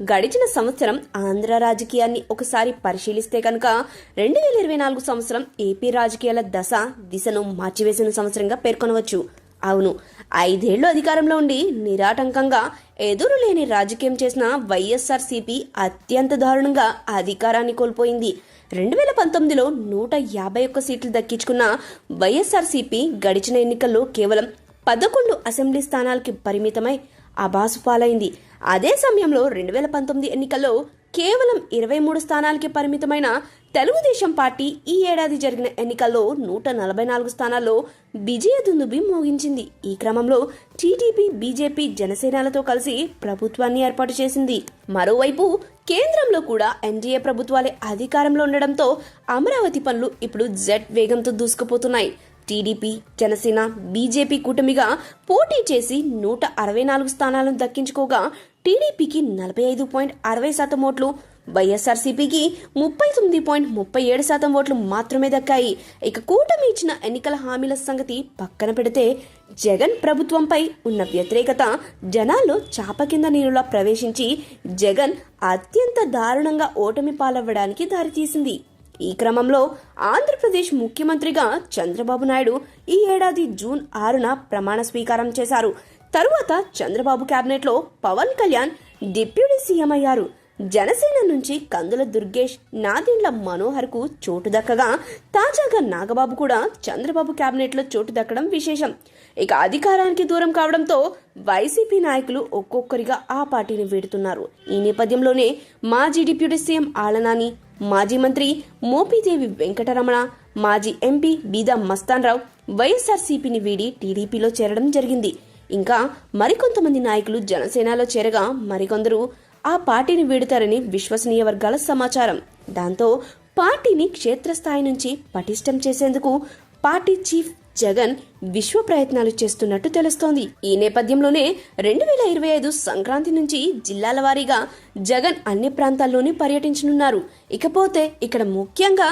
గడిచిన సంవత్సరం ఆంధ్ర రాజకీయాన్ని ఒకసారి పరిశీలిస్తే కనుక 2024 సంవత్సరం ఏపీ రాజకీయాల దిశను మార్చివేసిన సంవత్సరంగా పేర్కొనవచ్చు. అవును, 5 ఏళ్లు అధికారంలో ఉండి నిరాటంకంగా ఎదురులేని రాజకీయం చేసిన వైఎస్ఆర్సీపీ అత్యంత దారుణంగా అధికారాన్ని కోల్పోయింది. 2019లో 151 సీట్లు దక్కించుకున్న వైఎస్ఆర్సీపీ గడిచిన ఎన్నికల్లో కేవలం 11 అసెంబ్లీ స్థానాలకి పరిమితమై అబాసుపాలైంది. అదే సమయంలో 2019 ఎన్నికల్లో కేవలం 23 స్థానాలకి పరిమితమైన తెలుగుదేశం పార్టీ ఈ ఏడాది జరిగిన ఎన్నికల్లో 144 స్థానాల్లో విజయ దుందుబి మోగించింది. ఈ క్రమంలో టీడీపీ, బీజేపీ, జనసేనలతో కలిసి ప్రభుత్వాన్ని ఏర్పాటు చేసింది. మరోవైపు కేంద్రంలో కూడా ఎన్డీఏ ప్రభుత్వాలే అధికారంలో ఉండడంతో అమరావతి పనులు ఇప్పుడు జెట్ వేగంతో దూసుకుపోతున్నాయి. టీడీపీ, జనసేన, బీజేపీ కూటమిగా పోటీ చేసి 164 స్థానాలను దక్కించుకోగా టీడీపీకి 45.60% ఓట్లు, వైఎస్ఆర్సీపీకి 39.37% ఓట్లు మాత్రమే దక్కాయి. ఇక కూటమి ఇచ్చిన ఎన్నికల హామీల సంగతి పక్కన పెడితే జగన్ ప్రభుత్వంపై ఉన్న వ్యతిరేకత జనాల్లో చాప కింద నీరులా ప్రవేశించి జగన్ అత్యంత దారుణంగా ఓటమి పాలవ్వడానికి దారితీసింది. ఈ క్రమంలో ఆంధ్రప్రదేశ్ ముఖ్యమంత్రిగా చంద్రబాబు నాయుడు ఈ ఏడాది జూన్ 6న ప్రమాణ స్వీకారం చేశారు. తరువాత చంద్రబాబు కేబినెట్లో పవన్ కళ్యాణ్ డిప్యూటీ సీఎం అయ్యారు. జనసేన నుంచి కందుల దుర్గేష్, నాదెండ్ల మనోహర్ కు చోటు దక్కగా తాజాగా నాగబాబు కూడా చంద్రబాబు కేబినెట్లో చోటు దక్కడం విశేషం. ఇక అధికారానికి దూరం కావడంతో వైసీపీ నాయకులు ఒక్కొక్కరిగా ఆ పార్టీని వీడుతున్నారు. ఈ నేపథ్యంలోనే మాజీ డిప్యూటీ సీఎం ఆళ్లనాని, మాజీ మంత్రి మోపిదేవి వెంకటరమణ, మాజీ ఎంపీ బీదా మస్తాన్ రావు వైఎస్ఆర్సీపీని వీడి టీడీపీలో చేరడం జరిగింది. ఇంకా మరికొంతమంది నాయకులు జనసేనలో చేరగా మరికొందరు ఆ పార్టీని వీడుతారని విశ్వసనీయ వర్గాల సమాచారం. దాంతో పార్టీని క్షేత్రస్థాయి నుంచి పటిష్టం చేసేందుకు పార్టీ చీఫ్ జగన్ విశ్వ ప్రయత్నాలు చేస్తున్నట్టు తెలుస్తోంది. ఈ నేపథ్యంలోనే 2025 సంక్రాంతి నుంచి జిల్లాల వారీగా జగన్ అన్ని ప్రాంతాల్లోనూ పర్యటించనున్నారు. ఇకపోతే ఇక్కడ ముఖ్యంగా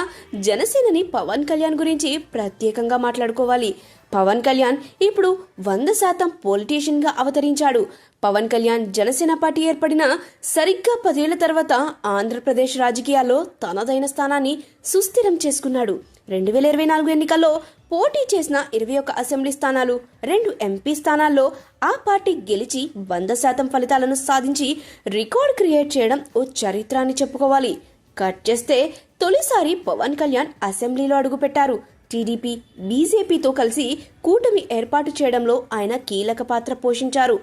జనసేనని పవన్ కళ్యాణ్ గురించి ప్రత్యేకంగా మాట్లాడుకోవాలి. పవన్ కళ్యాణ్ ఇప్పుడు 100% పొలిటీషియన్ గా అవతరించాడు. పవన్ కళ్యాణ్ జనసేన పార్టీ ఏర్పడిన సరిగ్గా 10 ఏళ్ల తర్వాత ఆంధ్రప్రదేశ్ రాజకీయాల్లో తనదైన స్థానాన్ని సుస్థిరం చేసుకున్నాడు. 2024 ఎన్నికల్లో పోటీ చేసిన 21 అసెంబ్లీ స్థానాలు, 2 ఎంపీ స్థానాల్లో ఆ పార్టీ గెలిచి 100% ఫలితాలను సాధించి రికార్డ్ క్రియేట్ చేయడం ఓ చరిత్ర అని చెప్పుకోవాలి. కట్ చేస్తే తొలిసారి పవన్ కళ్యాణ్ అసెంబ్లీలో అడుగుపెట్టారు. టీడీపీ, బీజేపీతో కలిసి కూటమి ఏర్పాటు చేయడంలో ఆయన కీలక పాత్ర పోషించారు.